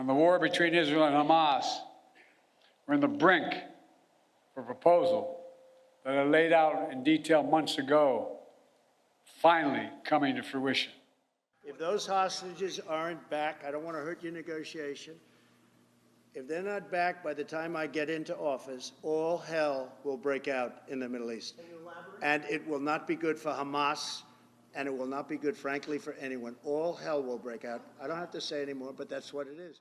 on the war between Israel and Hamas, we're on the brink of a proposal that I laid out in detail months ago, finally coming to fruition. If those hostages aren't back, I don't want to hurt your negotiation. If they're not back by the time I get into office, all hell will break out in the Middle East. And it will not be good for Hamas, and it will not be good, frankly, for anyone. All hell will break out. I don't have to say anymore, but that's what it is.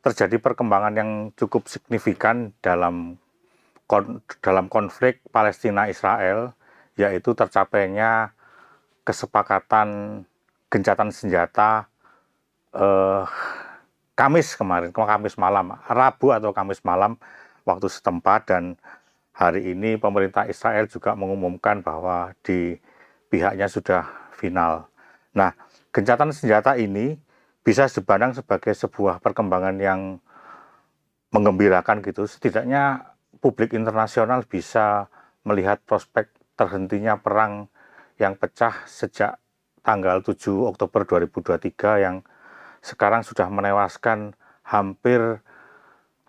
Terjadi perkembangan yang cukup signifikan dalam konflik Palestina-Israel, yaitu tercapainya kesepakatan gencatan senjata Kamis malam, Rabu atau Kamis malam waktu setempat, dan hari ini pemerintah Israel juga mengumumkan bahwa di pihaknya sudah final. Nah, gencatan senjata ini bisa dipandang sebagai sebuah perkembangan yang menggembirakan gitu. Setidaknya publik internasional bisa melihat prospek terhentinya perang yang pecah sejak tanggal 7 Oktober 2023 yang sekarang sudah menewaskan hampir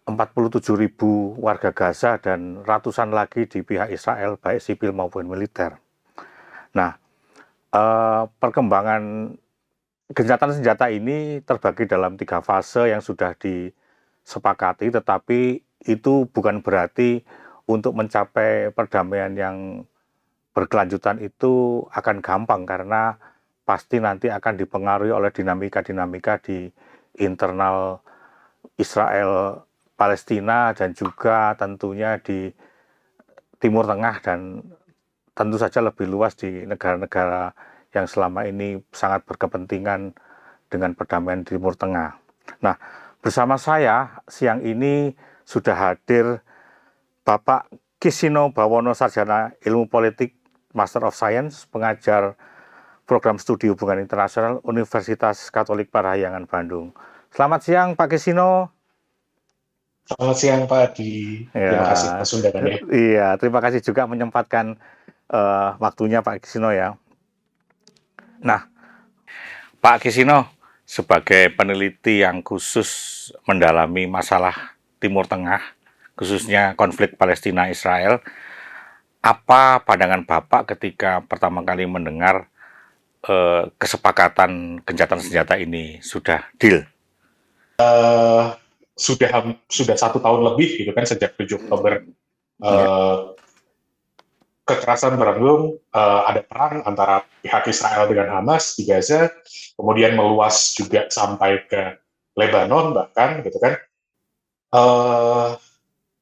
47.000 warga Gaza dan ratusan lagi di pihak Israel, baik sipil maupun militer. Nah, perkembangan gencatan senjata ini terbagi dalam 3 fase yang sudah disepakati, tetapi itu bukan berarti untuk mencapai perdamaian yang berkelanjutan itu akan gampang, karena pasti nanti akan dipengaruhi oleh dinamika-dinamika di internal Israel, Palestina, dan juga tentunya di Timur Tengah, dan tentu saja lebih luas di negara-negara yang selama ini sangat berkepentingan dengan perdamaian di Timur Tengah. Nah, bersama saya siang ini sudah hadir Bapak Kisino Bawono, Sarjana Ilmu Politik, Master of Science, pengajar Program Studi Hubungan Internasional Universitas Katolik Parahyangan Bandung. Selamat siang Pak Kisino. Selamat siang Pak Adi. Terima kasih atas undangannya. Iya, terima kasih juga menyempatkan waktunya Pak Kisino ya. Nah, Pak Kisino, sebagai peneliti yang khusus mendalami masalah Timur Tengah, khususnya konflik Palestina-Israel, apa pandangan Bapak ketika pertama kali mendengar kesepakatan gencatan senjata ini sudah deal? Sudah 1 tahun lebih gitu kan, sejak 7 Oktober. Kekerasan berlangsung, ada perang antara pihak Israel dengan Hamas di Gaza, kemudian meluas juga sampai ke Lebanon bahkan, gitu kan.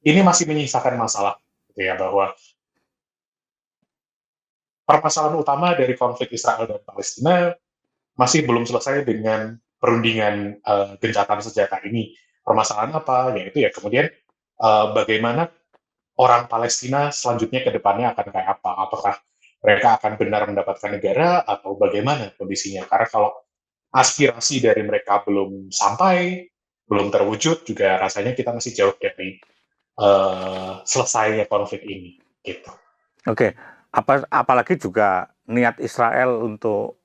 Ini masih menyisakan masalah, gitu ya, bahwa permasalahan utama dari konflik Israel dan Palestina masih belum selesai dengan perundingan gencatan senjata ini. Permasalahan apa? Yaitu ya kemudian bagaimana orang Palestina selanjutnya ke depannya akan kayak apa? Apakah mereka akan benar mendapatkan negara atau bagaimana kondisinya? Karena kalau aspirasi dari mereka belum sampai, belum terwujud, juga rasanya kita masih jauh dari selesainya konflik ini. Gitu. Oke, apalagi juga niat Israel untuk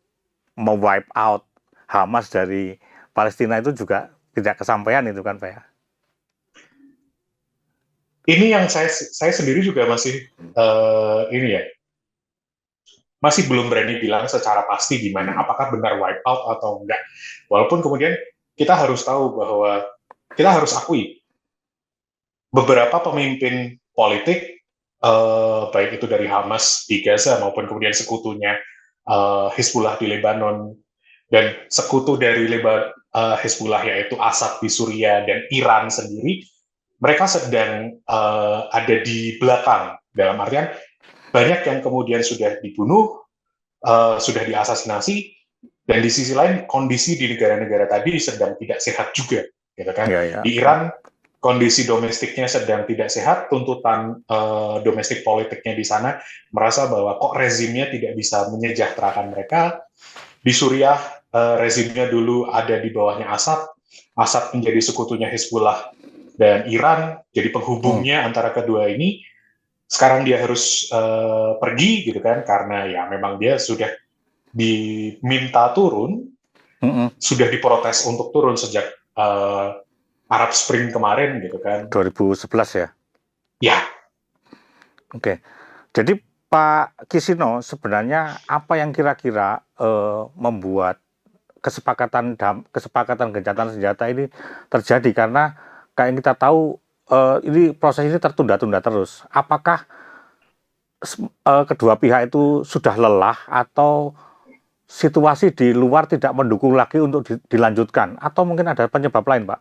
wipe out Hamas dari Palestina itu juga tidak kesampaian itu kan Pak ya? Ini yang saya sendiri juga masih masih belum berani bilang secara pasti gimana, apakah benar wipe out atau enggak. Walaupun kemudian kita harus tahu bahwa kita harus akui beberapa pemimpin politik, baik itu dari Hamas di Gaza maupun kemudian sekutunya Hizbullah di Lebanon dan sekutu dari Hizbullah yaitu Assad di Suriah dan Iran sendiri, mereka sedang ada di belakang, dalam artian banyak yang kemudian sudah dibunuh, sudah diasasinasi, dan di sisi lain kondisi di negara-negara tadi sedang tidak sehat juga, gitu kan? Ya. Di Iran kondisi domestiknya sedang tidak sehat, tuntutan domestik politiknya di sana merasa bahwa kok rezimnya tidak bisa menyejahterakan mereka. Di Suriah rezimnya dulu ada di bawahnya Assad menjadi sekutunya Hizbullah dan Iran, jadi penghubungnya antara kedua ini. sekarang dia harus pergi gitu kan, karena ya memang dia sudah diminta turun, sudah diprotes untuk turun sejak Arab Spring kemarin gitu kan. 2011 ya. Ya, Oke. Jadi Pak Kisino, sebenarnya apa yang kira-kira membuat kesepakatan gencatan senjata ini terjadi? Karena kayak yang kita tahu ini proses ini tertunda-tunda terus. Apakah kedua pihak itu sudah lelah atau situasi di luar tidak mendukung lagi untuk dilanjutkan, atau mungkin ada penyebab lain, Pak?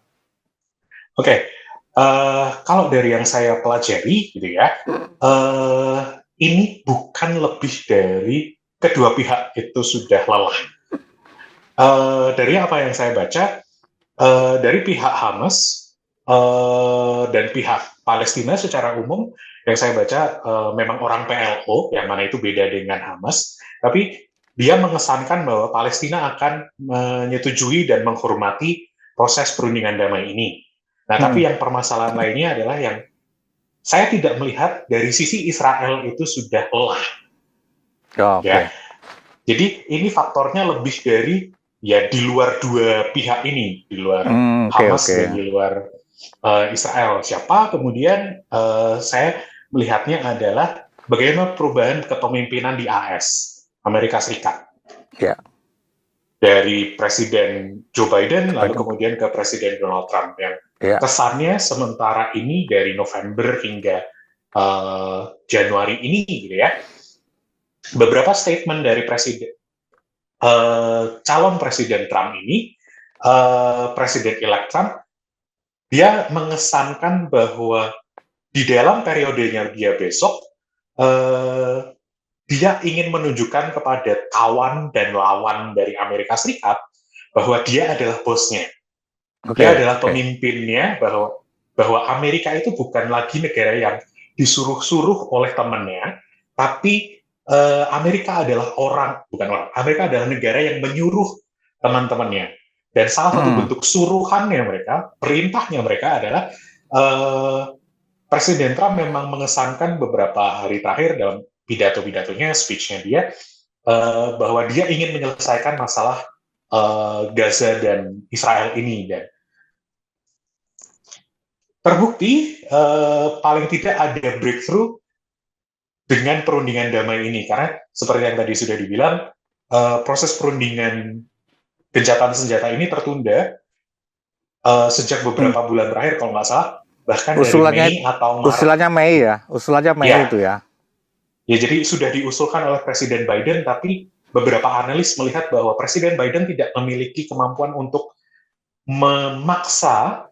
oke. Kalau dari yang saya pelajari gitu ya, ini bukan lebih dari kedua pihak itu sudah lelah. Dari apa yang saya baca, dari pihak Hamas dan pihak Palestina secara umum, yang saya baca memang orang PLO, yang mana itu beda dengan Hamas, tapi dia mengesankan bahwa Palestina akan menyetujui dan menghormati proses perundingan damai ini. Nah, tapi yang permasalahan lainnya adalah yang saya tidak melihat dari sisi Israel itu sudah lelah. Oh, oke. Ya, jadi ini faktornya lebih dari ya di luar dua pihak ini, di luar Hamas dan di luar Israel. Siapa kemudian saya melihatnya adalah bagaimana perubahan kepemimpinan di AS, Amerika Serikat. Ya. Dari Presiden Joe Biden lalu kemudian ke Presiden Donald Trump yang kesannya sementara ini dari November hingga Januari ini gitu ya, beberapa statement dari calon Presiden Trump ini, Presiden-elect Trump, dia mengesankan bahwa di dalam periodenya dia besok, dia ingin menunjukkan kepada kawan dan lawan dari Amerika Serikat bahwa dia adalah bosnya. Dia adalah pemimpinnya, bahwa Amerika itu bukan lagi negara yang disuruh-suruh oleh temannya, tapi Amerika adalah Amerika adalah negara yang menyuruh teman-temannya. Dan salah satu bentuk suruhannya mereka, perintahnya mereka adalah Presiden Trump memang mengesankan beberapa hari terakhir dalam pidato-pidatonya, speech-nya dia, bahwa dia ingin menyelesaikan masalah Gaza dan Israel ini. Dan terbukti paling tidak ada breakthrough dengan perundingan damai ini, karena seperti yang tadi sudah dibilang, proses perundingan gencatan senjata ini tertunda sejak beberapa bulan terakhir kalau nggak salah, bahkan usulannya, dari Mei atau Maret. Usulannya Mei ya. itu ya. Ya, jadi sudah diusulkan oleh Presiden Biden, tapi beberapa analis melihat bahwa Presiden Biden tidak memiliki kemampuan untuk memaksa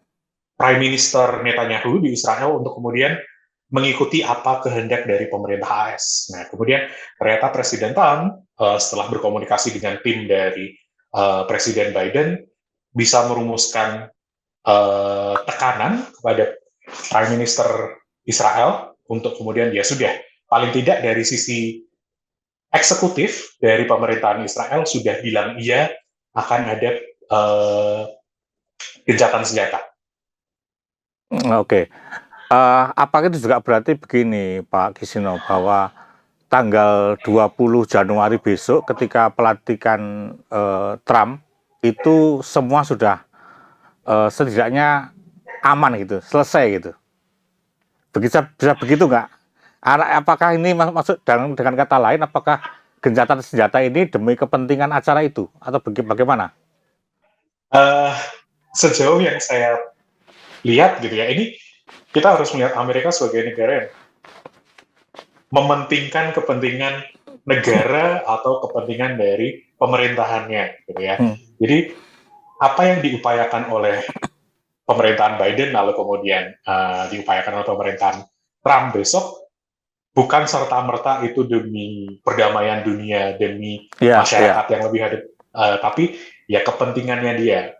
Prime Minister Netanyahu di Israel untuk kemudian mengikuti apa kehendak dari pemerintah AS. Nah, kemudian ternyata Presiden Trump setelah berkomunikasi dengan tim dari Presiden Biden bisa merumuskan tekanan kepada Prime Minister Israel untuk kemudian dia sudah paling tidak dari sisi eksekutif dari pemerintahan Israel sudah bilang iya akan ada gencatan senjata. Oke. Apakah itu juga berarti begini Pak Kisino, bahwa tanggal 20 Januari besok ketika pelantikan Trump itu semua sudah setidaknya aman gitu, selesai gitu. Bisa begitu nggak? Apakah ini maksud dengan kata lain, apakah gencatan senjata ini demi kepentingan acara itu atau bagaimana? Sejauh yang saya lihat gitu ya, ini kita harus melihat Amerika sebagai negara yang mementingkan kepentingan negara atau kepentingan dari pemerintahannya gitu ya. Jadi apa yang diupayakan oleh pemerintahan Biden lalu kemudian diupayakan oleh pemerintahan Trump besok bukan serta-merta itu demi perdamaian dunia, demi masyarakat yang lebih adil, tapi ya kepentingannya dia.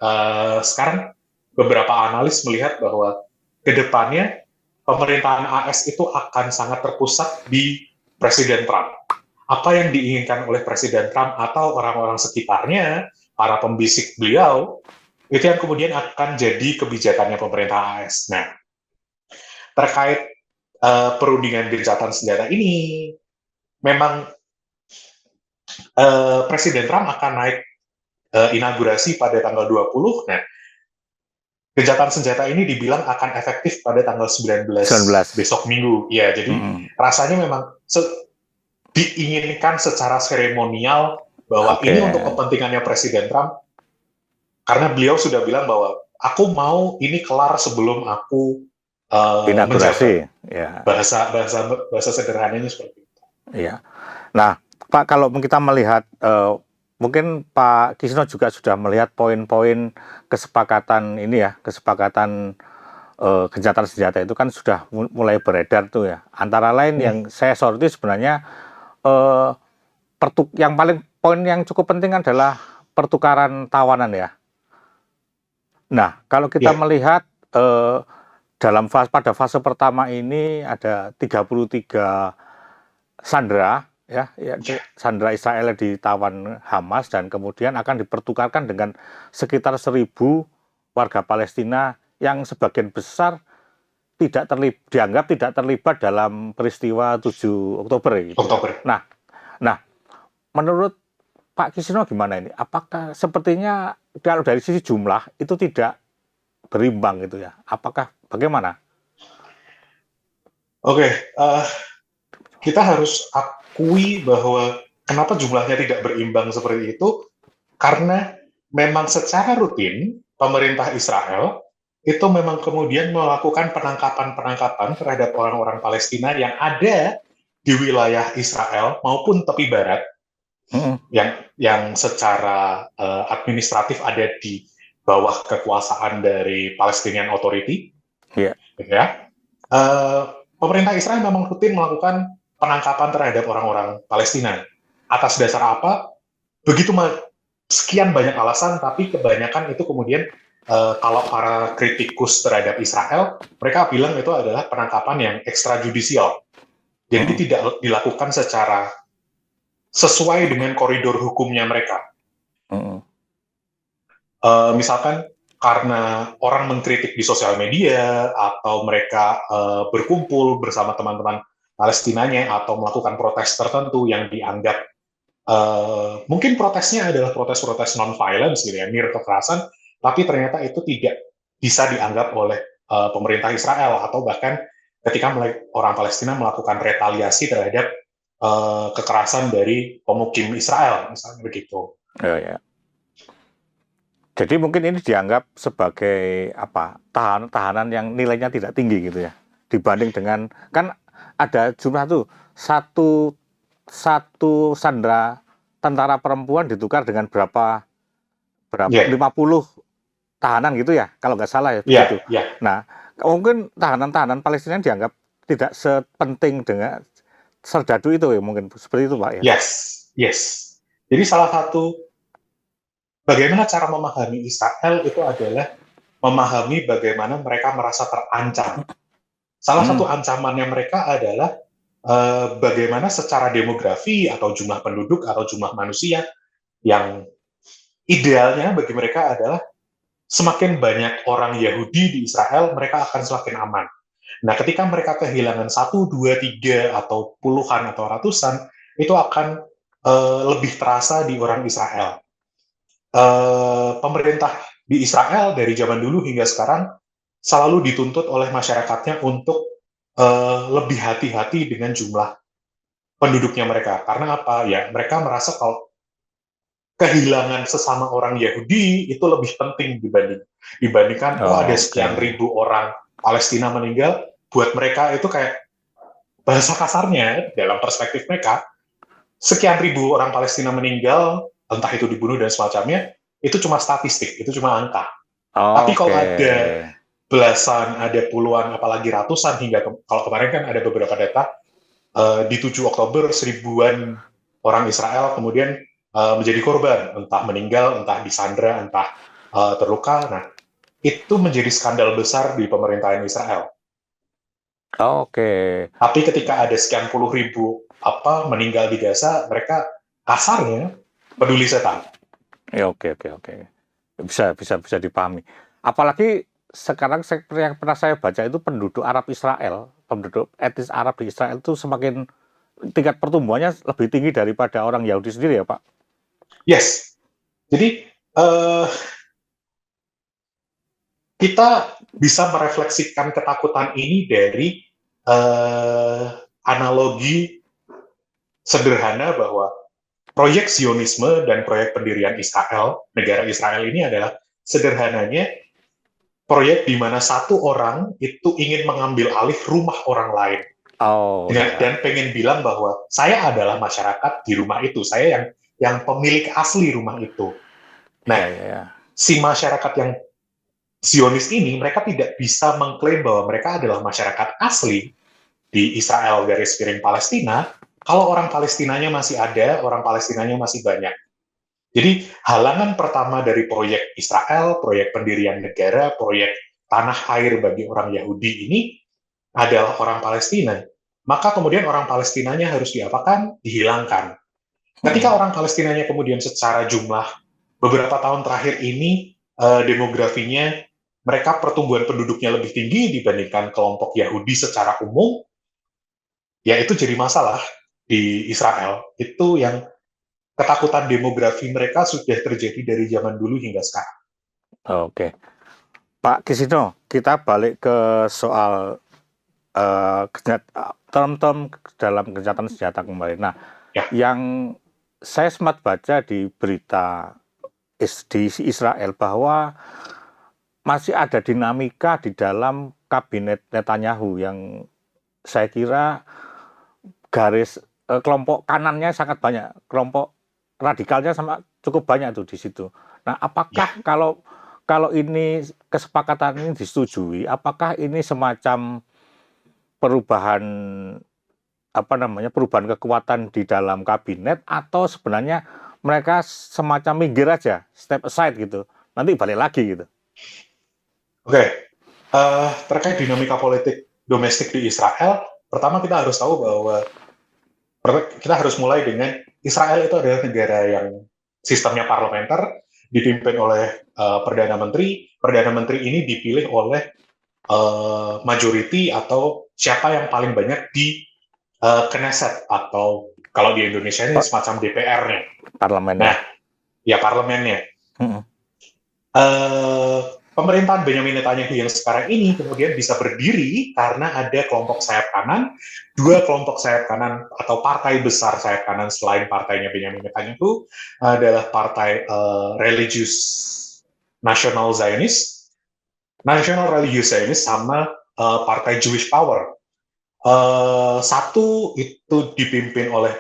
Sekarang beberapa analis melihat bahwa ke depannya pemerintahan AS itu akan sangat terpusat di Presiden Trump. Apa yang diinginkan oleh Presiden Trump atau orang-orang sekitarnya, para pembisik beliau, itu yang kemudian akan jadi kebijakannya pemerintah AS. Nah, terkait perundingan gencatan senjata ini, memang Presiden Trump akan naik inaugurasi pada tanggal 20. Nah, gencatan senjata ini dibilang akan efektif pada tanggal 19 19. besok minggu. Ya, jadi rasanya memang diinginkan secara seremonial bahwa Oke. ini untuk kepentingannya Presiden Trump, karena beliau sudah bilang bahwa aku mau ini kelar sebelum aku Inaugurasi. menjabat. Ya. Bahasa sederhananya seperti itu. Iya. Nah, Pak, kalau kita melihat, mungkin Pak Kisno juga sudah melihat poin-poin kesepakatan ini ya, kesepakatan gencatan senjata itu kan sudah mulai beredar tuh ya. Antara lain yang saya soroti sebenarnya, eh, yang paling poin yang cukup penting adalah pertukaran tawanan ya. Nah, kalau kita Ya. melihat pada fase pertama ini ada 33 sandera ya, sandera Israel ditawan Hamas dan kemudian akan dipertukarkan dengan sekitar 1.000 warga Palestina yang sebagian besar dianggap tidak terlibat dalam peristiwa 7 Oktober gitu. Oktober. Nah, menurut Pak Kisno gimana ini? Apakah sepertinya kalau dari sisi jumlah itu tidak berimbang gitu ya? Apakah bagaimana? Oke, kita harus akui bahwa kenapa jumlahnya tidak berimbang seperti itu, karena memang secara rutin pemerintah Israel itu memang kemudian melakukan penangkapan-penangkapan terhadap orang-orang Palestina yang ada di wilayah Israel maupun tepi barat, yang secara administratif ada di bawah kekuasaan dari Palestinian Authority. Iya. Gitu ya. Pemerintah Israel memang rutin melakukan penangkapan terhadap orang-orang Palestina. Atas dasar apa? Begitu sekian banyak alasan, tapi kebanyakan itu kemudian kalau para kritikus terhadap Israel, mereka bilang itu adalah penangkapan yang ekstrajudisial. Jadi tidak dilakukan secara sesuai dengan koridor hukumnya mereka. Misalkan karena orang mengkritik di sosial media, atau mereka berkumpul bersama teman-teman Palestinanya, atau melakukan protes tertentu yang dianggap mungkin protesnya adalah protes-protes non-violence gitu ya, mir kekerasan, tapi ternyata itu tidak bisa dianggap oleh pemerintah Israel, atau bahkan ketika orang Palestina melakukan retaliasi terhadap kekerasan dari pemukim Israel, misalnya begitu. Ya. Jadi mungkin ini dianggap sebagai tahanan yang nilainya tidak tinggi gitu ya, dibanding dengan kan ada jumlah tuh satu sandera tentara perempuan ditukar dengan berapa 50 tahanan gitu ya, kalau nggak salah ya begitu. Nah, mungkin tahanan-tahanan Palestina dianggap tidak sepenting dengan serdadu itu ya, mungkin seperti itu Pak ya. Yes. Jadi salah satu bagaimana cara memahami Israel itu adalah memahami bagaimana mereka merasa terancam. Salah satu ancamannya mereka adalah bagaimana secara demografi atau jumlah penduduk atau jumlah manusia yang idealnya bagi mereka adalah semakin banyak orang Yahudi di Israel, mereka akan semakin aman. Nah, ketika mereka kehilangan 1, 2, 3, atau puluhan atau ratusan, itu akan lebih terasa di orang Israel. Pemerintah di Israel dari zaman dulu hingga sekarang selalu dituntut oleh masyarakatnya untuk lebih hati-hati dengan jumlah penduduknya mereka. Karena apa? Ya, mereka merasa kalau kehilangan sesama orang Yahudi itu lebih penting dibandingkan ada sekian ribu orang Palestina meninggal. Buat mereka itu kayak, bahasa kasarnya dalam perspektif mereka, sekian ribu orang Palestina meninggal, entah itu dibunuh dan semacamnya, itu cuma statistik, itu cuma angka. Tapi kalau ada belasan, ada puluhan, apalagi ratusan, hingga kalau kemarin kan ada beberapa data, di 7 Oktober 1.000-an orang Israel kemudian menjadi korban, entah meninggal, entah disandra, entah terluka. Nah, itu menjadi skandal besar di pemerintahan Israel. Tapi ketika ada sekian puluh ribu meninggal di Gaza, mereka kasarnya peduli setan. Oke. Bisa dipahami. Apalagi sekarang yang pernah saya baca itu penduduk Arab Israel penduduk etnis Arab di Israel itu semakin tingkat pertumbuhannya lebih tinggi daripada orang Yahudi sendiri ya Pak? Yes. Jadi kita bisa merefleksikan ketakutan ini dari analogi sederhana bahwa proyek Zionisme dan proyek pendirian Israel, negara Israel ini adalah sederhananya proyek di mana satu orang itu ingin mengambil alih rumah orang lain. Oh, Dan pengen bilang bahwa saya adalah masyarakat di rumah itu, saya yang pemilik asli rumah itu. Nah, si masyarakat yang Zionis ini, mereka tidak bisa mengklaim bahwa mereka adalah masyarakat asli di Israel garis miring Palestina, kalau orang Palestinanya masih ada, orang Palestinanya masih banyak. Jadi halangan pertama dari proyek Israel, proyek pendirian negara, proyek tanah air bagi orang Yahudi ini adalah orang Palestina. Maka kemudian orang Palestinanya harus diapakan? Dihilangkan. Ketika orang Palestinanya kemudian secara jumlah beberapa tahun terakhir ini demografinya mereka pertumbuhan penduduknya lebih tinggi dibandingkan kelompok Yahudi secara umum, ya itu jadi masalah di Israel. Itu yang ketakutan demografi mereka sudah terjadi dari zaman dulu hingga sekarang. Oke. Pak Kisino, kita balik ke soal term-term dalam gencatan senjata kembali. Nah, yang saya sempat baca di berita di Israel bahwa masih ada dinamika di dalam kabinet Netanyahu yang saya kira garis kelompok kanannya sangat banyak, kelompok radikalnya sama cukup banyak tuh di situ. Nah, apakah kalau ini kesepakatan ini disetujui, apakah ini semacam perubahan perubahan kekuatan di dalam kabinet atau sebenarnya mereka semacam minggir aja, step aside gitu, nanti balik lagi gitu? Oke, terkait dinamika politik domestik di Israel, pertama kita harus tahu bahwa kita harus mulai dengan Israel itu adalah negara yang sistemnya parlementer, dipimpin oleh Perdana Menteri. Perdana Menteri ini dipilih oleh majority atau siapa yang paling banyak di Knesset, atau kalau di Indonesia ini semacam DPR-nya. Parlemennya. Nah, ya parlemennya. Pemerintahan Benyamin Netanyahu yang sekarang ini kemudian bisa berdiri karena ada kelompok sayap kanan, dua kelompok sayap kanan atau partai besar sayap kanan selain partainya Benyamin Netanyahu adalah partai Religious National Zionist, National Religious Zionist, sama partai Jewish Power. Satu itu dipimpin oleh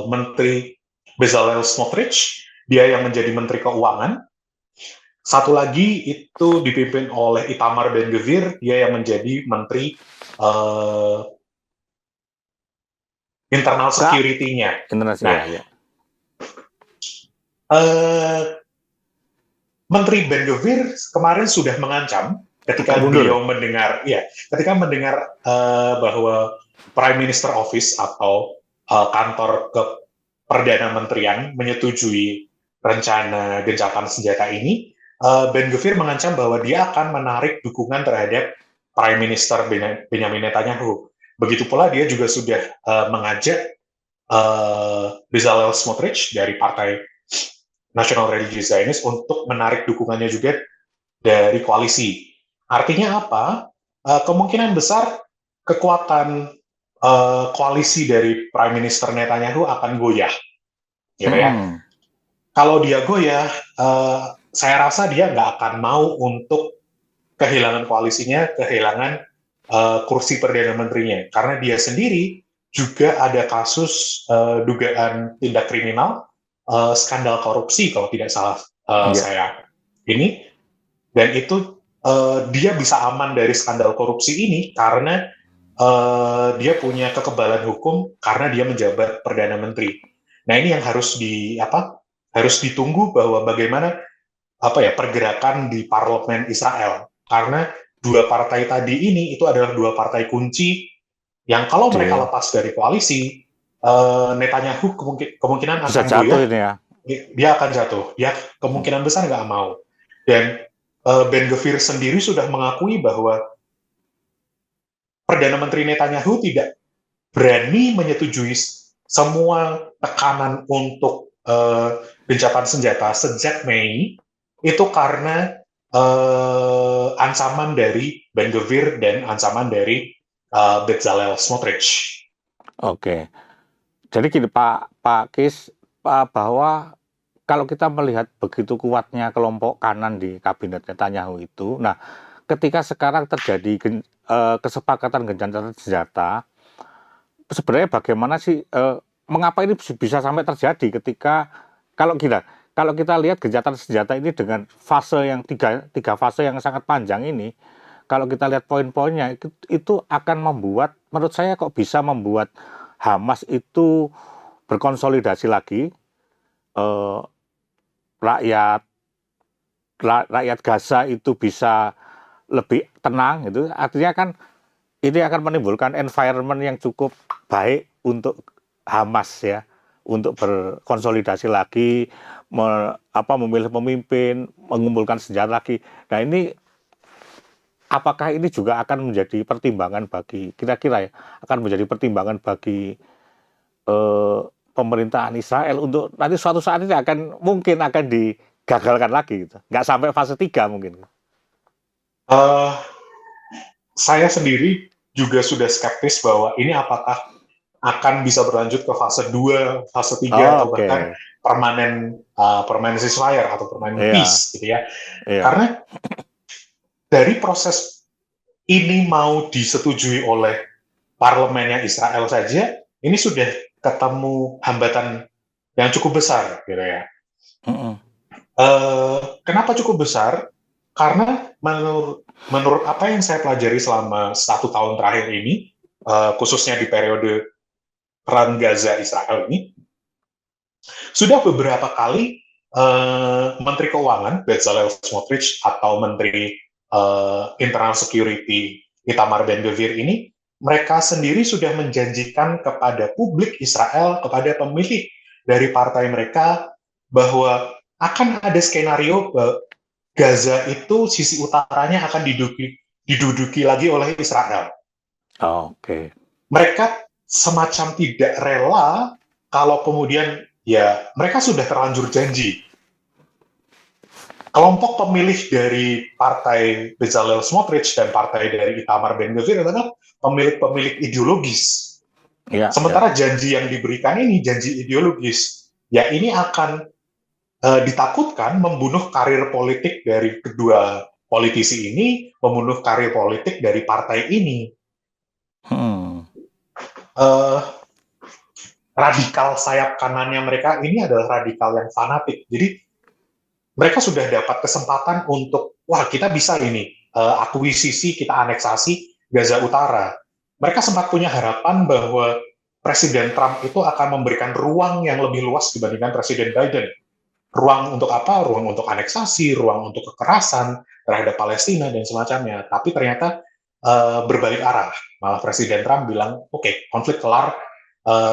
Menteri Bezalel Smotrich, dia yang menjadi Menteri Keuangan. Satu lagi itu dipimpin oleh Itamar Ben-Gvir, dia yang menjadi Menteri Internal Security-nya. Menteri Ben-Gvir kemarin sudah mengancam ketika beliau mendengar, bahwa Prime Minister Office atau kantor Perdana Menterian menyetujui rencana gencatan senjata ini. Ben-Gvir mengancam bahwa dia akan menarik dukungan terhadap Prime Minister Benyamin Netanyahu. Begitu pula dia juga sudah mengajak Bezalel Smotrich dari Partai National Religious Zionist untuk menarik dukungannya juga dari koalisi. Artinya apa? Kemungkinan besar kekuatan koalisi dari Prime Minister Netanyahu akan goyah. Gitu ya. Kalau dia goyah, saya rasa dia nggak akan mau untuk kehilangan koalisinya, kehilangan kursi Perdana Menterinya. Karena dia sendiri juga ada kasus dugaan tindak kriminal, skandal korupsi kalau tidak salah saya ini. Dan itu dia bisa aman dari skandal korupsi ini karena dia punya kekebalan hukum karena dia menjabat Perdana Menteri. Nah, ini yang harus ditunggu bahwa bagaimana pergerakan di parlemen Israel, karena dua partai tadi ini itu adalah dua partai kunci yang kalau mereka lepas dari koalisi, Netanyahu kemungkinan akan goyah. Dia akan jatuh. Dia kemungkinan besar nggak mau. Dan Ben-Gvir sendiri sudah mengakui bahwa Perdana Menteri Netanyahu tidak berani menyetujui semua tekanan untuk gencatan senjata sejak Mei itu karena ancaman dari Ben Gvir dan ancaman dari Bezalel Smotrich. Oke. Jadi gini Pak Kis, bahwa kalau kita melihat begitu kuatnya kelompok kanan di kabinet Netanyahu itu, nah ketika sekarang terjadi kesepakatan gencatan senjata, sebenarnya bagaimana sih, mengapa ini bisa sampai terjadi ketika kalau kita lihat gencatan senjata ini dengan fase yang tiga fase yang sangat panjang ini, kalau kita lihat poin-poinnya itu akan membuat, menurut saya kok bisa membuat Hamas itu berkonsolidasi lagi, eh, rakyat Gaza itu bisa lebih tenang, gitu. Artinya kan ini akan menimbulkan environment yang cukup baik untuk Hamas ya, untuk berkonsolidasi lagi, memilih pemimpin, mengumpulkan senjata lagi. Nah ini apakah ini juga akan menjadi pertimbangan bagi, kira-kira ya, akan menjadi pertimbangan bagi pemerintahan Israel untuk nanti suatu saat ini mungkin akan digagalkan lagi gitu. Nggak sampai fase 3 mungkin. Saya sendiri juga sudah skeptis bahwa ini apakah akan bisa berlanjut ke fase 2, fase 3, atau bahkan permanen ceasefire atau permanen peace gitu ya. Karena dari proses ini mau disetujui oleh parlemennya Israel saja, ini sudah ketemu hambatan yang cukup besar gitu ya. Kenapa cukup besar? Karena menurut apa yang saya pelajari selama 1 tahun terakhir ini, khususnya di periode perang Gaza Israel ini, sudah beberapa kali Menteri Keuangan Bezalel Smotrich atau Menteri Internal Security Itamar Ben Gvir ini, mereka sendiri sudah menjanjikan kepada publik Israel, kepada pemilih dari partai mereka, bahwa akan ada skenario Gaza itu sisi utaranya akan diduduki lagi oleh Israel. Oke. Mereka semacam tidak rela kalau kemudian ya mereka sudah terlanjur janji. Kelompok pemilih dari partai Bezalel Smotrich dan partai dari Itamar Ben Gvir adalah pemilik-pemilik ideologis. Sementara janji yang diberikan ini janji ideologis. Ya ini akan ditakutkan membunuh karir politik dari kedua politisi ini, membunuh karir politik dari partai ini. Radikal sayap kanannya mereka ini adalah radikal yang fanatik. Jadi mereka sudah dapat kesempatan untuk, wah kita bisa ini, akuisisi, kita aneksasi Gaza Utara. Mereka sempat punya harapan bahwa Presiden Trump itu akan memberikan ruang yang lebih luas dibandingkan Presiden Biden. Ruang untuk apa? Ruang untuk aneksasi, ruang untuk kekerasan terhadap Palestina dan semacamnya. Tapi ternyata berbalik arah. Malah Presiden Trump bilang, oke, konflik kelar,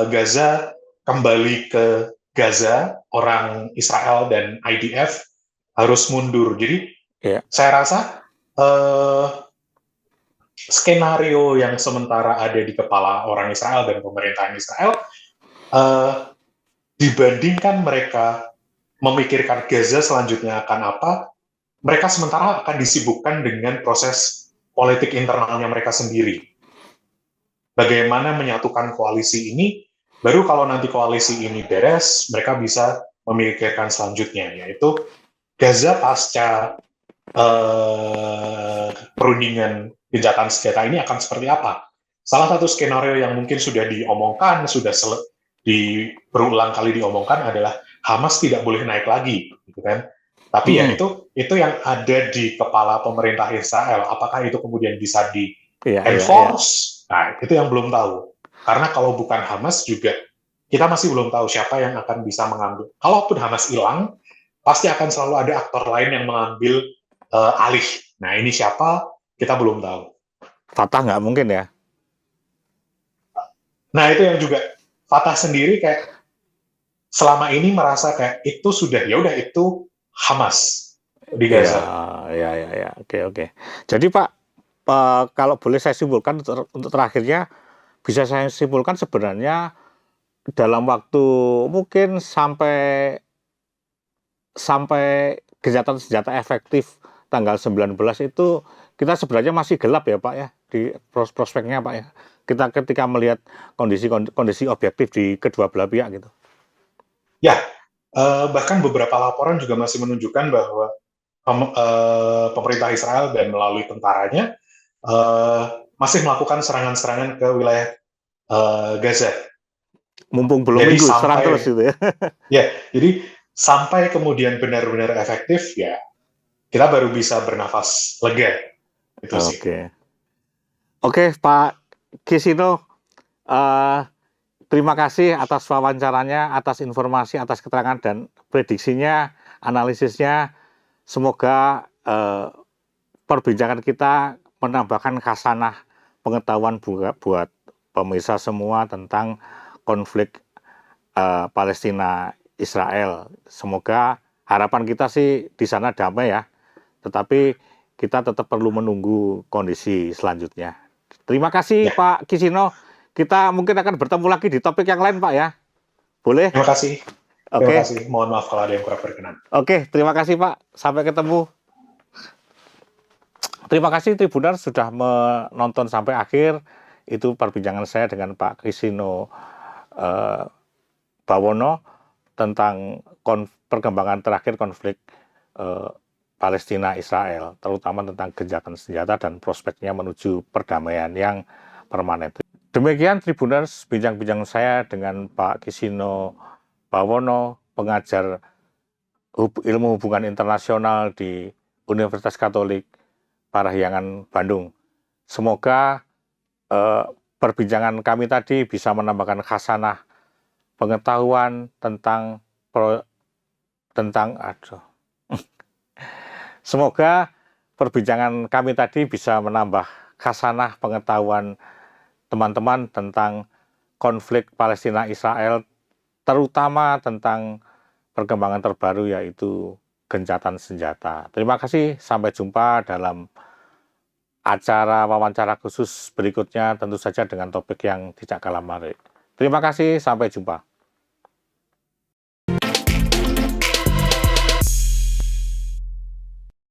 Gaza kembali ke Gaza, orang Israel dan IDF harus mundur. Jadi saya rasa skenario yang sementara ada di kepala orang Israel dan pemerintahan Israel, dibandingkan mereka memikirkan Gaza selanjutnya akan apa, mereka sementara akan disibukkan dengan proses politik internalnya mereka sendiri. Bagaimana menyatukan koalisi ini, baru kalau nanti koalisi ini beres, mereka bisa memikirkan selanjutnya, yaitu Gaza pasca perundingan gencatan senjata ini akan seperti apa. Salah satu skenario yang mungkin sudah diomongkan, sudah berulang kali diomongkan adalah Hamas tidak boleh naik lagi, gitu kan? Tapi ya itu yang ada di kepala pemerintah Israel. Apakah itu kemudian bisa di enforce? Nah, itu yang belum tahu. Karena kalau bukan Hamas juga kita masih belum tahu siapa yang akan bisa mengambil. Kalaupun Hamas hilang, pasti akan selalu ada aktor lain yang mengambil alih. Nah, ini siapa? Kita belum tahu. Fatah nggak mungkin ya? Nah, itu yang juga Fatah sendiri kayak selama ini merasa kayak itu sudah, ya udah itu Hamas di Gaza. Ya. Oke. Jadi Pak, kalau boleh saya simpulkan untuk terakhirnya, bisa saya simpulkan sebenarnya dalam waktu mungkin sampai sampai gencatan senjata efektif tanggal 19 itu kita sebenarnya masih gelap ya Pak ya, di prospeknya Pak ya. Kita ketika melihat kondisi objektif di kedua belah pihak gitu. Ya, bahkan beberapa laporan juga masih menunjukkan bahwa pemerintah Israel dan melalui tentaranya masih melakukan serangan-serangan ke wilayah Gaza. Mumpung belum Jadi minggu, serang sampai terus gitu ya. ya, jadi sampai kemudian benar-benar efektif ya, kita baru bisa bernafas lega. Itu sih. Oke, Pak Kisino, terima kasih atas wawancaranya, atas informasi, atas keterangan dan prediksinya, analisisnya. Semoga perbincangan kita menambahkan khasanah pengetahuan buat pemirsa semua tentang konflik Palestina Israel. Semoga harapan kita sih di sana damai ya, tetapi kita tetap perlu menunggu kondisi selanjutnya. Terima kasih Ya. Pak Kisino. Kita mungkin akan bertemu lagi di topik yang lain Pak ya. Boleh? Terima kasih. Oke. Terima kasih. Mohon maaf kalau ada yang kurang berkenan. Oke, terima kasih Pak. Sampai ketemu. Terima kasih Tribuners sudah menonton sampai akhir. Itu perbincangan saya dengan Pak Kisino Bawono tentang perkembangan terakhir konflik Palestina Israel, terutama tentang gencatan senjata dan prospeknya menuju perdamaian yang permanen. Demikian Tribuners bincang-bincang saya dengan Pak Kisino Bawono, pengajar ilmu hubungan internasional di Universitas Katolik Parahyangan Bandung. Semoga perbincangan kami tadi bisa menambahkan khasanah pengetahuan Semoga perbincangan kami tadi bisa menambah khasanah pengetahuan teman-teman tentang konflik Palestina Israel, terutama tentang perkembangan terbaru yaitu gencatan senjata. Terima kasih, sampai jumpa dalam acara wawancara khusus berikutnya, tentu saja dengan topik yang tidak kalah menarik. Terima kasih, sampai jumpa.